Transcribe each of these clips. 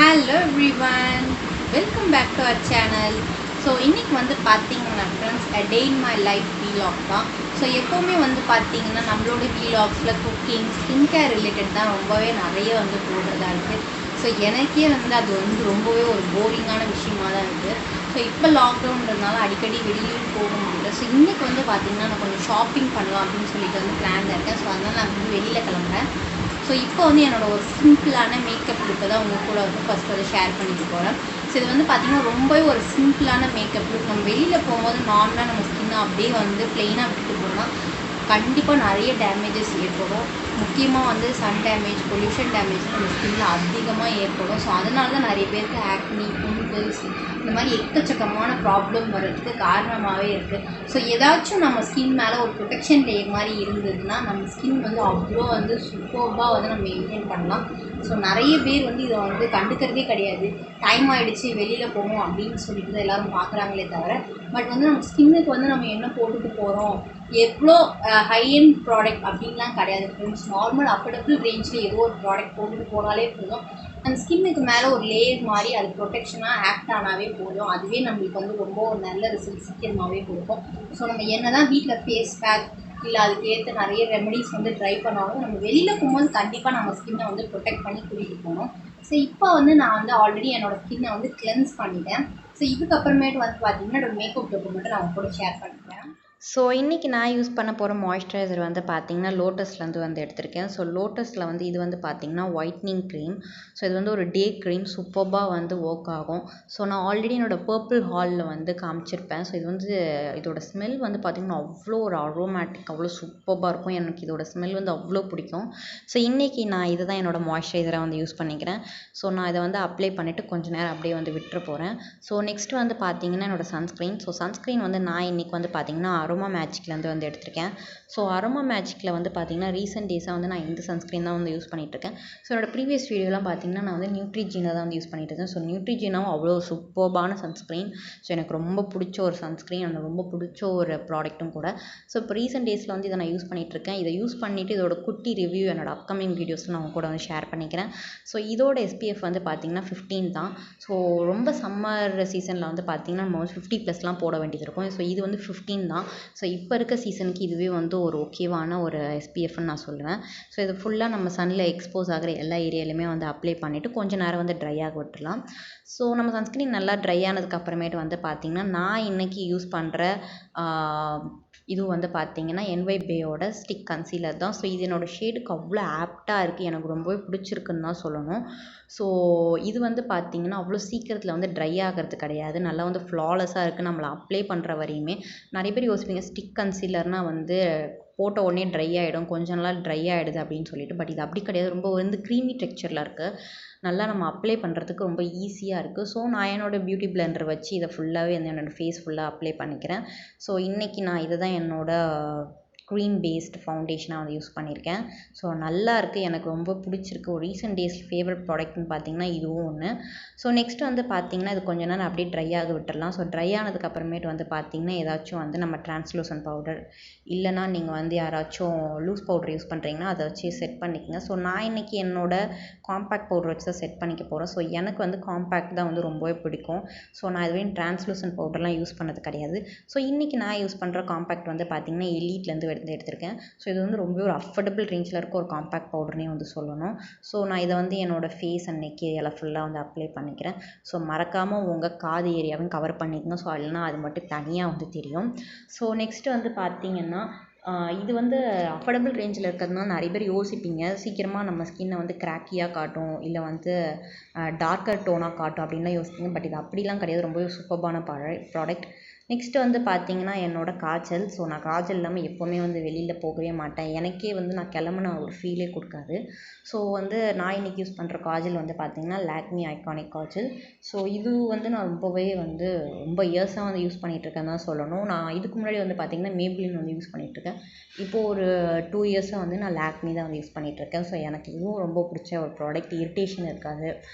Hello everyone, welcome back to our channel. So இன்றைக்கி வந்து பார்த்தீங்கன்னா friends day in my life vlog தான். So எப்போவுமே வந்து பார்த்தீங்கன்னா நம்மளோட வீலாக்ஸில் குக்கிங் ஸ்கின் கேர் ரிலேட்டட் தான் ரொம்பவே நிறைய வந்து போடுறதா இருக்குது. ஸோ எனக்கே வந்து அது வந்து ரொம்பவே ஒரு போரிங்கான விஷயமாக தான் இருக்குது. ஸோ இப்போ லாக்டவுன்றதுனால அடிக்கடி வெளியிலும் போக முடியல. ஸோ இன்றைக்கி வந்து பார்த்திங்கன்னா நான் கொஞ்சம் ஷாப்பிங் பண்ணலாம் அப்படின்னு சொல்லிட்டு வந்து பிளான் இருக்கேன். ஸோ அதனால் நான் வந்து வெளியில் கிளம்புறேன். ஸோ இப்போ வந்து என்னோடய ஒரு சிம்பிளான மேக்கப் லுக்கை தான் உங்கள் கூட வந்து ஃபஸ்ட் வந்து ஷேர் பண்ணிட்டு போகிறேன். ஸோ இது வந்து பார்த்திங்கன்னா ரொம்பவே ஒரு சிம்பிளான மேக்கப் லுக். நம்ம வெளியில் போகும்போது நார்மலாக நம்ம ஸ்கின்னை அப்படியே வந்து ப்ளெயினாக விட்டுட்டு போனால் கண்டிப்பாக நிறைய டேமேஜஸ் ஏற்படும். முக்கியமாக வந்து சன் டேமேஜ், பொல்யூஷன் டேமேஜ் நம்ம ஸ்கின்னில் அதிகமாக ஏற்படும். ஸோ அதனால தான் நிறைய பேருக்கு ஆக்னி, பிம்பிள்ஸ் இந்த மாதிரி எக்கச்சக்கமான ப்ராப்ளம் வர்றதுக்கு காரணமாகவே இருக்குது. ஸோ ஏதாச்சும் நம்ம ஸ்கின் மேலே ஒரு ப்ரொடெக்ஷன் லேயர் மாதிரி இருந்ததுன்னா நம்ம ஸ்கின் வந்து அவ்வளோ வந்து சூப்பராக வந்து நம்ம மெயின்டைன் பண்ணலாம். ஸோ நிறைய பேர் வந்து இதை வந்து கண்டுக்கிறதே கிடையாது. டைம் ஆகிடுச்சு வெளியில் போவோம் அப்படின்னு சொல்லிட்டு தான் எல்லோரும் பார்க்குறாங்களே தவிர, பட் வந்து நம்ம ஸ்கின்னுக்கு வந்து நம்ம என்ன போட்டுட்டு போகிறோம், எவ்வளோ ஹை எண்ட் ப்ராடக்ட் அப்படின்லாம் கிடையாது ஃப்ரெண்ட்ஸ். நார்மல் அஃபோர்டபுள் ரேஞ்சில் ஏதோ ஒரு ப்ராடக்ட் போட்டுட்டு போனாலே போதும். அந்த ஸ்கின்னுக்கு மேலே ஒரு லேயர் மாதிரி அது ப்ரொடெக்ஷனாக ஆக்ட் ஆனாவே போதும். அதுவே நம்மளுக்கு வந்து ரொம்ப ஒரு நல்ல ரிசல்ட் சீக்கிரமாகவே கொடுக்கும். ஸோ நம்ம என்ன தான் வீட்டில் ஃபேஸ் பேக் இல்லை அதுக்கேற்ற நிறைய ரெமெடிஸ் வந்து ட்ரை பண்ணாலும் நம்ம வெளியில் போகும்போது கண்டிப்பாக நம்ம ஸ்கின்னை வந்து ப்ரொடெக்ட் பண்ணி கூட்டிகிட்டு போகணும். ஸோ இப்போ வந்து நான் வந்து ஆல்ரெடி என்னோடய ஸ்கின்னை வந்து கிளென்ஸ் பண்ணிட்டேன். ஸோ இதுக்கப்புறமேட்டு வந்து பார்த்திங்கன்னா என்னோடய மேக்கப் லுக்கு மட்டும் நான் கூட ஷேர் பண்ணிக்கிறேன். ஸோ இன்றைக்கி நான் யூஸ் பண்ண போகிற மாய்ஸ்சரைசர் வந்து பார்த்திங்கன்னா லோட்டஸ்லேருந்து வந்து எடுத்திருக்கேன். ஸோ லோட்டஸில் வந்து இது வந்து பார்த்திங்கன்னா ஒயிட்னிங் க்ரீம். ஸோ இது வந்து ஒரு டே க்ரீம், சூப்பராக வந்து ஒர்க் ஆகும். ஸோ நான் ஆல்ரெடி என்னோடய பர்பிள் ஹாலில் வந்து காமிச்சிருப்பேன். ஸோ இது வந்து இதோட ஸ்மெல் வந்து பார்த்திங்கன்னா அவ்வளோ ஒரு அரோமேட்டிக், அவ்வளோ சூப்பராக இருக்கும். எனக்கு இதோட ஸ்மெல் வந்து அவ்வளோ பிடிக்கும். ஸோ இன்றைக்கி நான் இதை தான் என்னோடய மாய்ஸ்சரைசராக வந்து யூஸ் பண்ணிக்கிறேன். ஸோ நான் இதை வந்து அப்ளை பண்ணிவிட்டு கொஞ்சம் நேரம் அப்படியே வந்து விட்டுற போகிறேன். ஸோ நெக்ஸ்ட் வந்து பார்த்திங்கன்னா என்னோடய சன்ஸ்க்ரீன். ஸோ சன்ஸ்க்ரீன் வந்து நான் இன்றைக்கி வந்து பார்த்திங்கன்னா அரோமா மேஜிக்லேருந்து வந்து எடுத்திருக்கேன். ஸோ அரோமா மேஜிக்கில் வந்து பார்த்திங்கன்னா ரீசெண்ட் டேஸாக வந்து நான் இந்த சன்ஸ்க்ரீன் தான் வந்து யூஸ் பண்ணிகிட்ருக்கேன். ஸோ என்னோடய ப்ரீவியஸ் வீடியோலாம் பார்த்திங்கன்னா நான் வந்து நியூட்ரிஜீனா தான் வந்து யூஸ் பண்ணிகிட்ருக்கேன். ஸோ நியூட்ரிஜீனாவும் அவ்வளோ சூப்பர்பான சன்ஸ்க்ரீன். ஸோ எனக்கு ரொம்ப பிடிச்ச ஒரு சன்ஸ்க்ரீன், எனக்கு ரொம்ப பிடிச்ச ஒரு ப்ராடக்ட்டும் கூட. ஸோ இப்போ ரீசெண்ட் டேஸில் வந்து இதை நான் யூஸ் பண்ணிகிட்ருக்கேன். இதை யூஸ் பண்ணிவிட்டு இதோட குட்டி ரிவ்யூ என்னோடய அப்கமிங் வீடியோஸில் நான் உங்க கூட வந்து ஷேர் பண்ணிக்கிறேன். ஸோ இதோட SPF வந்து பார்த்திங்கன்னா 15 தான். ஸோ ரொம்ப சம்மர் சீசனில் வந்து பார்த்திங்கன்னா நம்ம வந்து 50+ போட வேண்டியது இருக்கும். ஸோ இது வந்து 15 தான். ஸோ இப்போ இருக்க சீசனுக்கு இதுவே வந்து ஒரு ஓகேவான ஒரு SPFன்னு நான் சொல்லுவேன். ஸோ இது ஃபுல்லாக நம்ம சன்னில் எக்ஸ்போஸ் ஆகிற எல்லா ஏரியாலையுமே வந்து அப்ளை பண்ணிவிட்டு கொஞ்சம் நேரம் வந்து ட்ரை ஆக விட்டுடலாம். ஸோ நம்ம சன்ஸ்க்ரீன் நல்லா ட்ரை ஆனதுக்கு அப்புறமேட்டு வந்து பார்த்திங்கன்னா நான் இன்றைக்கி யூஸ் பண்ணுற இது வந்து பார்த்திங்கன்னா NYBேயோட ஸ்டிக் கன்சீலர் தான். ஸோ இது என்னோடய ஷேடுக்கு அவ்வளோ ஆப்டாக இருக்குது. எனக்கு ரொம்பவே பிடிச்சிருக்குன்னு தான் சொல்லணும். ஸோ இது வந்து பார்த்திங்கன்னா அவ்வளோ சீக்கிரத்தில் வந்து ட்ரை ஆகிறது கிடையாது. நல்லா வந்து ஃப்ளாலெஸ்ஸாக இருக்குது. நம்மளை அப்ளை பண்ணுற வரையுமே நிறைய பேர் யோசிப்பீங்க ஸ்டிக் கன்சீலர்னால் வந்து போட்ட உடனே ட்ரை ஆகிடும், கொஞ்ச நாள் ட்ரை ஆகிடுது அப்படின்னு சொல்லிட்டு. பட் இது அப்படி கிடையாது. ரொம்ப வந்து க்ரீமி டெக்ஸ்சரில் இருக்குது. நல்லா நம்ம அப்ளை பண்ணுறதுக்கு ரொம்ப ஈஸியாக இருக்குது. ஸோ நான் என்னோடய பியூட்டி பிளெண்டர் வச்சு இதை ஃபுல்லாகவே வந்து என்னோடய ஃபேஸ் ஃபுல்லாக அப்ளை பண்ணிக்கிறேன். ஸோ இன்றைக்கி நான் இதை தான் என்னோடய க்ரீம் பேஸ்டு ஃபவுண்டேஷனாக வந்து யூஸ் பண்ணியிருக்கேன். ஸோ நல்லா இருக்குது, எனக்கு ரொம்ப பிடிச்சிருக்கு. ஒரு ரீசெண்ட் டேஸ் ஃபேவரட் ப்ராடக்ட்னு பார்த்திங்கன்னா இதுவும் ஒன்று. ஸோ நெக்ஸ்ட் வந்து பார்த்திங்கன்னா இது கொஞ்ச நேரம் அப்படியே ட்ரை ஆக விட்டுடலாம். ஸோ ட்ரை ஆனதுக்கு அப்புறமேட்டு வந்து பார்த்திங்கன்னா ஏதாச்சும் வந்து நம்ம டிரான்ஸ்லூசன்ட் பவுடர் இல்லைனா நீங்கள் வந்து யாராச்சும் லூஸ் பவுடர் யூஸ் பண்ணுறீங்கன்னா அதை வச்சு செட் பண்ணிக்கங்க. ஸோ நான் இன்றைக்கி என்னோடய காம்பேக்ட் பவுடர் வச்சு தான் செட் பண்ணிக்க போகிறேன். ஸோ எனக்கு வந்து காம்பேக்ட் தான் வந்து ரொம்பவே பிடிக்கும். ஸோ நான் இதுவே டிரான்ஸ்லூசன்ட் பவுடர்லாம் யூஸ் பண்ணது கிடையாது. ஸோ இன்றைக்கி நான் யூஸ் பண்ணுற காம்பேக்ட் வந்து பார்த்திங்கன்னா எலீட்லேருந்து எடுத்திருக்கேன். ஸோ இது வந்து ரொம்ப ஒரு அஃபோர்டபுள் ரேஞ்சில் இருக்க ஒரு காம்பேக்ட் பவுடர்னே வந்து சொல்லணும். ஸோ நான் இதை வந்து என்னோடய ஃபேஸ் அண்ட் நெக் ஏரியாவில் ஃபுல்லாக வந்து அப்ளை பண்ணிக்கிறேன். ஸோ மறக்காமல் உங்கள் காது ஏரியாவையும் கவர் பண்ணிக்கங்க. ஸோ இல்லைனா அது மட்டும் தனியாக வந்து தெரியும். ஸோ நெக்ஸ்ட்டு வந்து பார்த்திங்கன்னா இது வந்து அஃபோர்டபுள் ரேஞ்சில் இருக்கிறதுனால நிறைய பேர் யோசிப்பீங்க சீக்கிரமாக நம்ம ஸ்கின்னை வந்து கிராக்கியாக காட்டும், இல்லை வந்து டார்க்கர் டோனாக காட்டும் அப்படின்லாம் யோசிப்பீங்க. பட் இது அப்படிலாம் கிடையாது. ரொம்பவே சூப்பர்பான ப்ராடக்ட். நெக்ஸ்ட்டு வந்து பார்த்திங்கன்னா என்னோடய காஜல். ஸோ நான் காஜல் இல்லாமல் எப்போவுமே வந்து வெளியில் போகவே மாட்டேன். எனக்கே வந்து நான் கிளம்புன ஒரு ஃபீலே கொடுக்காது. ஸோ வந்து நான் இன்றைக்கி யூஸ் பண்ணுற காஜல் வந்து பார்த்திங்கன்னா லாக்மி ஐகானிக் காஜல். ஸோ இது வந்து நான் ரொம்பவே வந்து ரொம்ப இயர்ஸாக வந்து யூஸ் பண்ணிகிட்ருக்கேன்னு தான் சொல்லணும். நான் இதுக்கு முன்னாடி வந்து பார்த்திங்கன்னா மேப்ளின் வந்து யூஸ் பண்ணிகிட்ருக்கேன். இப்போது ஒரு 2 இயர்ஸாக வந்து நான் லாக்மி தான் வந்து யூஸ் பண்ணிகிட்ருக்கேன். ஸோ எனக்கு இதுவும் ரொம்ப பிடிச்ச ஒரு ப்ராடக்ட். இரிட்டேஷன் இருக்காது,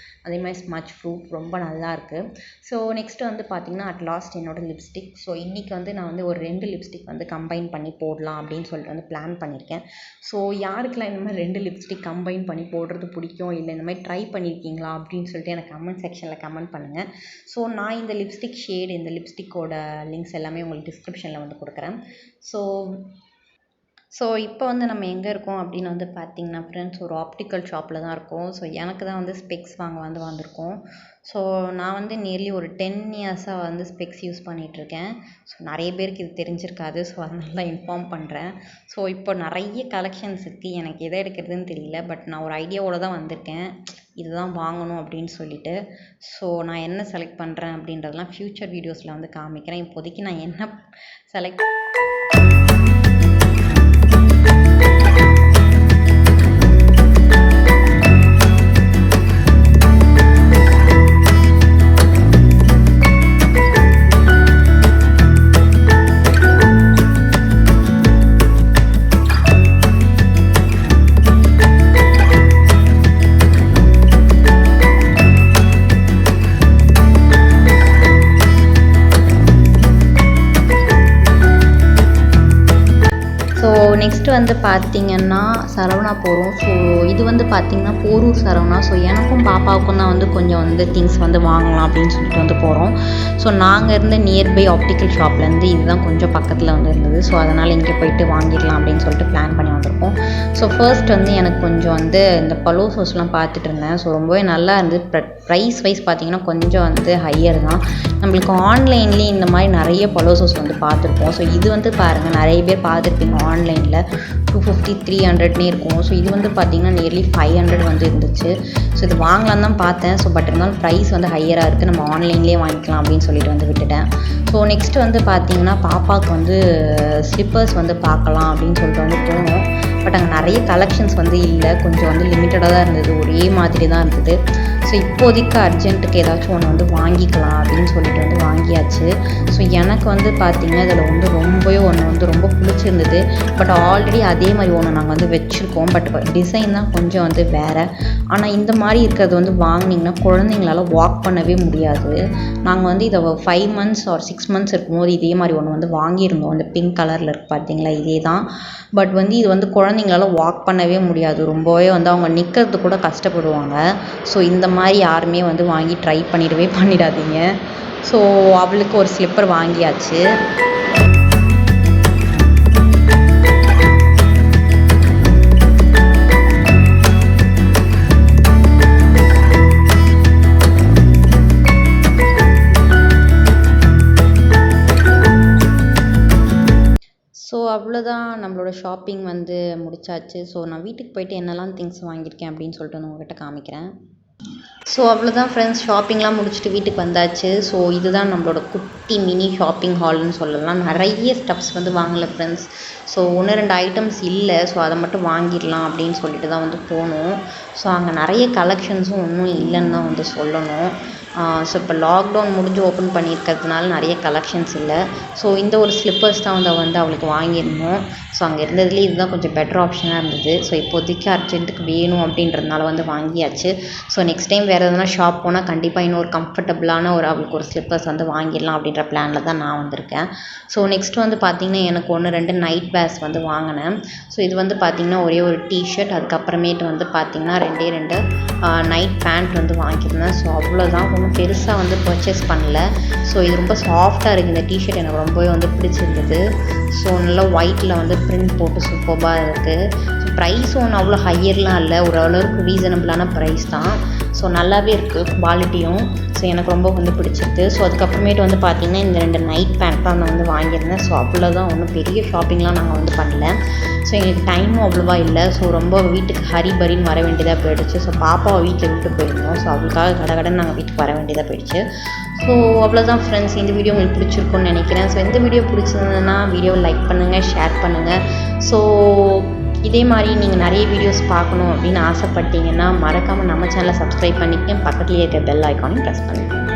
அதே மாதிரி ஸ்மச் ப்ரூஃப், ரொம்ப நல்லாயிருக்கு. ஸோ நெக்ஸ்ட்டு வந்து பார்த்திங்கன்னா அட் லாஸ்ட் என்னோடய லிப்ஸ்டிக். லிப்ஸ்டிக். ஸோ இன்றைக்கி வந்து நான் வந்து ஒரு 2 லிப்ஸ்டிக் வந்து கம்பைன் பண்ணி போடலாம் அப்படின்னு சொல்லிட்டு வந்து பிளான் பண்ணியிருக்கேன். ஸோ யாருக்கெல்லாம் இந்த மாதிரி 2 லிப்ஸ்டிக் கம்பைன் பண்ணி போடுறது பிடிக்கும், இல்லை இந்த மாதிரி ட்ரை பண்ணியிருக்கீங்களா அப்படின்னு சொல்லிட்டு எனக்கு கமெண்ட் செக்ஷனில் கமெண்ட் பண்ணுங்கள். ஸோ நான் இந்த லிப்ஸ்டிக் ஷேடு, இந்த லிப்ஸ்டிக்கோட லிங்க்ஸ் எல்லாமே உங்களுக்கு டிஸ்கிரிப்ஷனில் வந்து கொடுக்குறேன். ஸோ இப்போ வந்து நம்ம எங்கே இருக்கோம் அப்படின்னு வந்து பார்த்திங்கன்னா ஃப்ரெண்ட்ஸ், ஒரு ஆப்டிக்கல் ஷாப்பில் தான் இருக்கோம். ஸோ எனக்கு தான் வந்து ஸ்பெக்ஸ் வாங்க வந்து வந்திருக்கோம். ஸோ நான் வந்து நியர்லி ஒரு 10 இயர்ஸாக வந்து ஸ்பெக்ஸ் யூஸ் பண்ணிகிட்ருக்கேன். ஸோ நிறைய பேருக்கு இது தெரிஞ்சிருக்காது. ஸோ அதனால தான் இன்ஃபார்ம் பண்ணுறேன். ஸோ இப்போ நிறைய கலெக்ஷன்ஸ் இருக்குது. எனக்கு எதை எடுக்கிறதுன்னு தெரியல. பட் நான் ஒரு ஐடியாவோடு தான் வந்திருக்கேன், இதுதான் வாங்கணும் அப்படின்னு சொல்லிட்டு. ஸோ நான் என்ன செலக்ட் பண்ணுறேன் அப்படின்றதெல்லாம் ஃப்யூச்சர் வீடியோஸில் வந்து காமிக்கிறேன். இப்போதைக்கு நான் என்ன செலக்ட் நெக்ஸ்ட்டு வந்து பார்த்திங்கன்னா சரவணா போகிறோம். ஸோ இது வந்து பார்த்திங்கன்னா போரூர் சரவணா. ஸோ எனக்கும் பாப்பாவுக்கும் தான் வந்து கொஞ்சம் வந்து திங்ஸ் வந்து வாங்கலாம் அப்படின்னு சொல்லிட்டு வந்து போகிறோம். ஸோ நாங்கள் இருந்த நியர்பை ஆப்டிக்கல் ஷாப்லேருந்து இதுதான் கொஞ்சம் பக்கத்தில் வந்து இருந்தது. ஸோ அதனால் இங்கே போயிட்டு வாங்கிடலாம் அப்படின்னு சொல்லிட்டு பிளான் பண்ணி வந்திருக்கோம். ஸோ ஃபர்ஸ்ட் வந்து எனக்கு கொஞ்சம் வந்து இந்த பலோசோஸ்லாம் பார்த்துட்டு இருந்தேன். ஸோ ரொம்பவே நல்லா இருந்தது. ப்ரைஸ் வைஸ் பார்த்திங்கன்னா கொஞ்சம் வந்து ஹையர் தான். நம்மளுக்கு ஆன்லைன்லேயே இந்த மாதிரி நிறைய பலோசோஸ் வந்து பார்த்துருப்போம். ஸோ இது வந்து பாருங்கள், நிறைய பேர் பார்த்துருப்பீங்க ஆன்லைனில் 250 300 இருக்கும். ஸோ இது வந்து பார்த்திங்கன்னா நியர்லி 500 வந்து இருந்துச்சு. ஸோ இது வாங்கலாம் தான் பார்த்தேன். ஸோ பட் இருந்தாலும் ப்ரைஸ் வந்து ஹையராக இருக்குது, நம்ம ஆன்லைன்லேயே வாங்கிக்கலாம் அப்படின்னு சொல்லிட்டு வந்து விட்டுட்டேன். ஸோ நெக்ஸ்ட்டு வந்து பார்த்திங்கன்னா பாப்பாவுக்கு வந்து ஸ்லிப்பர்ஸ் வந்து பார்க்கலாம் அப்படின்னு சொல்லிட்டு வந்து போனோம். பட் அங்கே நிறைய கலெக்ஷன்ஸ் வந்து இல்லை, கொஞ்சம் வந்து லிமிட்டடாக தான் இருந்தது, ஒரே மாதிரி தான் இருந்தது. ஸோ இப்போதைக்கு அர்ஜென்ட்டுக்கு ஏதாச்சும் ஒன்று வந்து வாங்கிக்கலாம் அப்படின்னு சொல்லிட்டு வந்து வாங்கியாச்சு. ஸோ எனக்கு வந்து பார்த்திங்கன்னா இதில் வந்து ரொம்பவே ஒன்று வந்து ரொம்ப பிடிச்சிருந்தது. பட் ஆல்ரெடி அதே மாதிரி ஒன்று நாங்கள் வந்து வச்சுருக்கோம். பட் டிசைன் தான் கொஞ்சம் வந்து வேறு. ஆனால் இந்த மாதிரி இருக்கிறது வந்து வாங்கினீங்கன்னா குழந்தைங்களால் வாக் பண்ணவே முடியாது. நாங்கள் வந்து இதை 5 months or 6 months இருக்கும்போது இதே மாதிரி ஒன்று வந்து வாங்கியிருந்தோம். அந்த பிங்க் கலரில் இருக்குது பார்த்தீங்களா, இதே தான். பட் வந்து இது வந்து குழந்தைங்களால் வாக் பண்ணவே முடியாது, ரொம்பவே வந்து அவங்க நிற்கிறது கூட கஷ்டப்படுவாங்க. ஸோ இந்த மாதிரி யாருமே வந்து வாங்கி ட்ரை பண்ணிடாதீங்க. ஸோ அவளுக்கு ஒரு ஸ்லிப்பர் வாங்கியாச்சு. ஸோ அவ்வளோதான், நம்மளோட ஷாப்பிங் வந்து முடிச்சாச்சு. ஸோ நான் வீட்டுக்கு போயிட்டு என்னெல்லாம் திங்ஸ் வாங்கியிருக்கேன் அப்படின்னு சொல்லிட்டு வந்து உங்கள்கிட்ட காமிக்கிறேன். ஸோ அவ்வளோதான் ஃப்ரெண்ட்ஸ், ஷாப்பிங்லாம் முடிச்சுட்டு வீட்டுக்கு வந்தாச்சு. ஸோ இதுதான் நம்மளோட குட்டி மினி ஷாப்பிங் ஹால்னு சொல்லலாம். நிறைய ஸ்டப்ஸ் வந்து வாங்கலை ஃப்ரெண்ட்ஸ். ஸோ 1-2 ஐட்டம்ஸ் இல்லை. ஸோ அதை மட்டும் வாங்கிடலாம் அப்படின்னு சொல்லிட்டு தான் வந்து போனோம். ஸோ அங்கே நிறைய கலெக்ஷன்ஸும் ஒன்றும் இல்லைன்னு தான் வந்து சொல்லணும். ஸோ இப்போ லாக்டவுன் முடிஞ்சு ஓப்பன் பண்ணியிருக்கிறதுனால நிறைய கலெக்ஷன்ஸ் இல்லை. ஸோ இந்த ஒரு ஸ்லிப்பர்ஸ் தான் வந்து அவளுக்கு வாங்கியிருந்தோம். ஸோ அங்கே இருந்ததுலேயே இதுதான் கொஞ்சம் பெட்டர் ஆப்ஷனாக இருந்தது. ஸோ இப்போதைக்கு அர்ஜென்ட்டுக்கு வேணும் அப்படின்றதுனால வந்து வாங்கியாச்சு. ஸோ நெக்ஸ்ட் டைம் வேறு எதனா ஷாப் போனால் கண்டிப்பாக இன்னொரு கம்ஃபர்டபுளான அவளுக்கு ஒரு ஸ்லிப்பர்ஸ் வந்து வாங்கிடலாம் அப்படின்ற பிளானில் தான் நான் வந்திருக்கேன். ஸோ நெக்ஸ்ட் வந்து பார்த்திங்கன்னா எனக்கு 1-2 நைட் வேர்ஸ் வந்து வாங்கினேன். ஸோ இது வந்து பார்த்திங்கன்னா ஒரே ஒரு டிஷர்ட், அதுக்கப்புறமேட்டு வந்து பார்த்திங்கன்னா 2 நைட் பேண்ட் வந்து வாங்கியிருந்தேன். ஸோ அவ்வளோதான், ஒன்றும் பெருசாக வந்து பர்ச்சேஸ் பண்ணல. ஸோ இது ரொம்ப சாஃப்டாக இருக்குது. இந்த டிஷர்ட் எனக்கு ரொம்பவே வந்து பிடிச்சிருந்தது. ஸோ நல்லா ஒயிட்டில் வந்து பிரிண்ட் போட்டு சூப்பராக இருக்குது. ஸோ ப்ரைஸும் ஒன்று அவ்வளோ ஹையர்லாம் இல்லை, ஓரளவுக்கு ரீசனபிளான ப்ரைஸ் தான். ஸோ நல்லாவே இருக்குது குவாலிட்டியும். ஸோ எனக்கு ரொம்ப வந்து பிடிச்சிருக்கு. ஸோ அதுக்கப்புறமேட்டு வந்து பார்த்திங்கன்னா இந்த 2 நைட் பேண்ட் தான் நான் வந்து வாங்கியிருந்தேன். ஸோ அவ்வளோதான், ஒன்றும் பெரிய ஷாப்பிங்லாம் நாங்கள் வந்து பண்ணல. ஸோ எங்களுக்கு டைமும் அவ்வளோவா இல்லை. ஸோ ரொம்ப வீட்டுக்கு ஹரிபரின்னு வர வேண்டியதாக போயிடுச்சு. ஸோ பாப்பாவை வீட்டில் விட்டு போயிருந்தோம். ஸோ அவளுக்காக கடகடன்னு நாங்கள் வீட்டுக்கு வர வேண்டியதாக போயிடுச்சு. ஸோ அவ்வளோதான் ஃப்ரெண்ட்ஸ், இந்த வீடியோ உங்களுக்கு பிடிச்சிருக்குன்னு நினைக்கிறேன். ஸோ இந்த வீடியோ பிடிச்சிருந்ததுன்னா வீடியோவை லைக் பண்ணுங்கள், ஷேர் பண்ணுங்கள். ஸோ இதே மாதிரி நீங்கள் நிறைய வீடியோஸ் பார்க்கணும் அப்படின்னு ஆசைப்பட்டீங்கன்னா மறக்காமல் நம்ம சேனலை சப்ஸ்கிரைப் பண்ணிக்கங்க, பக்கத்துலேயே இருக்க பெல் ஐக்கானையும் ப்ரெஸ் பண்ணுங்கள்.